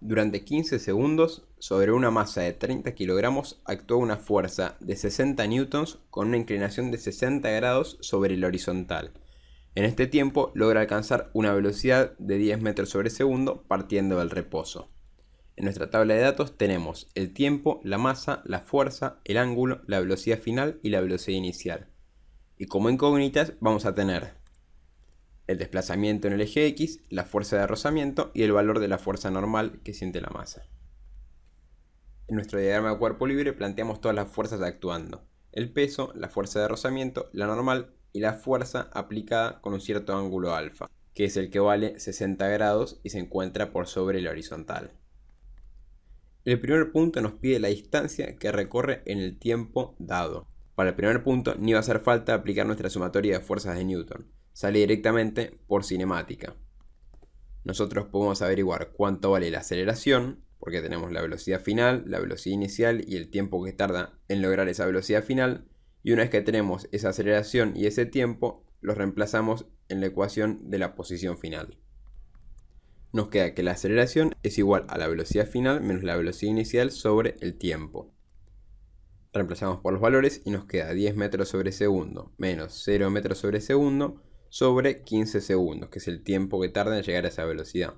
Durante 15 segundos, sobre una masa de 30 kilogramos actúa una fuerza de 60 newtons con una inclinación de 60 grados sobre el horizontal. En este tiempo logra alcanzar una velocidad de 10 metros sobre segundo partiendo del reposo. En nuestra tabla de datos tenemos el tiempo, la masa, la fuerza, el ángulo, la velocidad final y la velocidad inicial. Y como incógnitas vamos a tener el desplazamiento en el eje X, la fuerza de rozamiento y el valor de la fuerza normal que siente la masa. En nuestro diagrama de cuerpo libre planteamos todas las fuerzas actuando: el peso, la fuerza de rozamiento, la normal y la fuerza aplicada con un cierto ángulo alfa, que es el que vale 60 grados y se encuentra por sobre el horizontal. El primer punto nos pide la distancia que recorre en el tiempo dado. Para el primer punto ni va a hacer falta aplicar nuestra sumatoria de fuerzas de Newton, sale directamente por cinemática. Nosotros podemos averiguar cuánto vale la aceleración, porque tenemos la velocidad final, la velocidad inicial y el tiempo que tarda en lograr esa velocidad final, y una vez que tenemos esa aceleración y ese tiempo, los reemplazamos en la ecuación de la posición final. Nos queda que la aceleración es igual a la velocidad final menos la velocidad inicial sobre el tiempo. Reemplazamos por los valores y nos queda 10 metros sobre segundo menos 0 metros sobre segundo sobre 15 segundos, que es el tiempo que tarda en llegar a esa velocidad.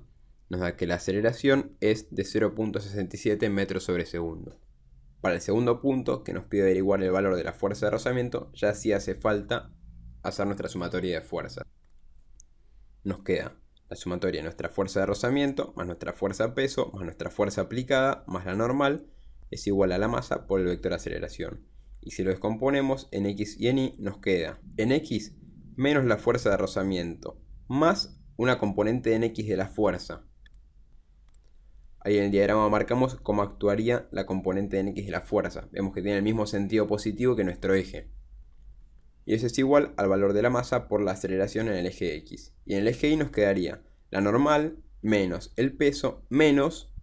Nos da que la aceleración es de 0.67 metros sobre segundo. Para el segundo punto, que nos pide averiguar el valor de la fuerza de rozamiento, ya sí hace falta hacer nuestra sumatoria de fuerzas. Nos queda la sumatoria de nuestra fuerza de rozamiento más nuestra fuerza peso más nuestra fuerza aplicada más la normal es igual a la masa por el vector aceleración. Y si lo descomponemos en x y en y, nos queda en x menos la fuerza de rozamiento más una componente en x de la fuerza. Ahí en el diagrama marcamos cómo actuaría la componente en x de la fuerza. Vemos que tiene el mismo sentido positivo que nuestro eje. Y eso es igual al valor de la masa por la aceleración en el eje X. Y en el eje Y nos quedaría la normal menos el peso menos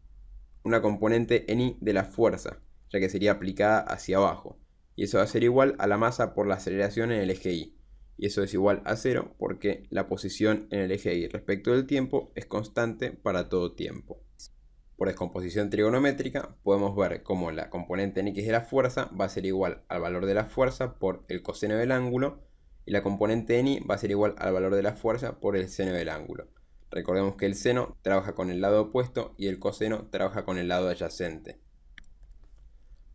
una componente en Y de la fuerza, ya que sería aplicada hacia abajo. Y eso va a ser igual a la masa por la aceleración en el eje Y. Y eso es igual a 0 porque la posición en el eje Y respecto del tiempo es constante para todo tiempo. Por descomposición trigonométrica podemos ver cómo la componente en x de la fuerza va a ser igual al valor de la fuerza por el coseno del ángulo y la componente en y va a ser igual al valor de la fuerza por el seno del ángulo. Recordemos que el seno trabaja con el lado opuesto y el coseno trabaja con el lado adyacente.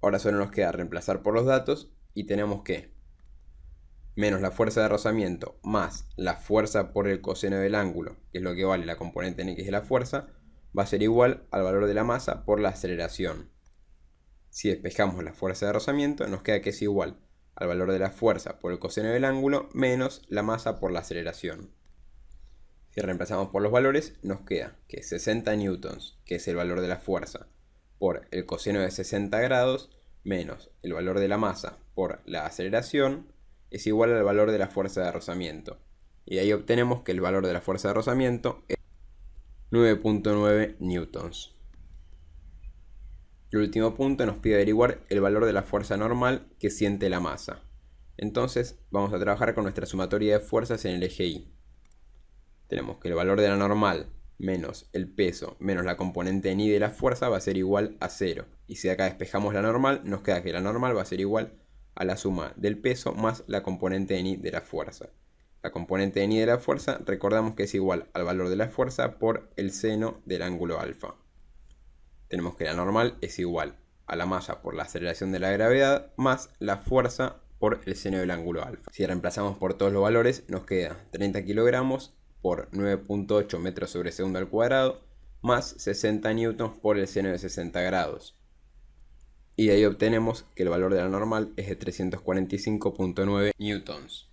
Ahora solo nos queda reemplazar por los datos y tenemos que menos la fuerza de rozamiento más la fuerza por el coseno del ángulo, que es lo que vale la componente en x de la fuerza, va a ser igual al valor de la masa por la aceleración. Si despejamos la fuerza de rozamiento, nos queda que es igual al valor de la fuerza por el coseno del ángulo menos la masa por la aceleración. Si reemplazamos por los valores, nos queda que 60 newtons, que es el valor de la fuerza, por el coseno de 60 grados menos el valor de la masa por la aceleración es igual al valor de la fuerza de rozamiento. Y de ahí obtenemos que el valor de la fuerza de rozamiento es 9.9 newtons. El último punto nos pide averiguar el valor de la fuerza normal que siente la masa. Entonces vamos a trabajar con nuestra sumatoria de fuerzas en el eje Y. Tenemos que el valor de la normal menos el peso menos la componente en Y de la fuerza va a ser igual a 0. Y si acá despejamos la normal, nos queda que la normal va a ser igual a la suma del peso más la componente en Y de la fuerza. La componente en Y de la fuerza recordamos que es igual al valor de la fuerza por el seno del ángulo alfa. Tenemos que la normal es igual a la masa por la aceleración de la gravedad más la fuerza por el seno del ángulo alfa. Si reemplazamos por todos los valores nos queda 30 kilogramos por 9.8 metros sobre segundo al cuadrado más 60 newtons por el seno de 60 grados. Y de ahí obtenemos que el valor de la normal es de 345.9 newtons.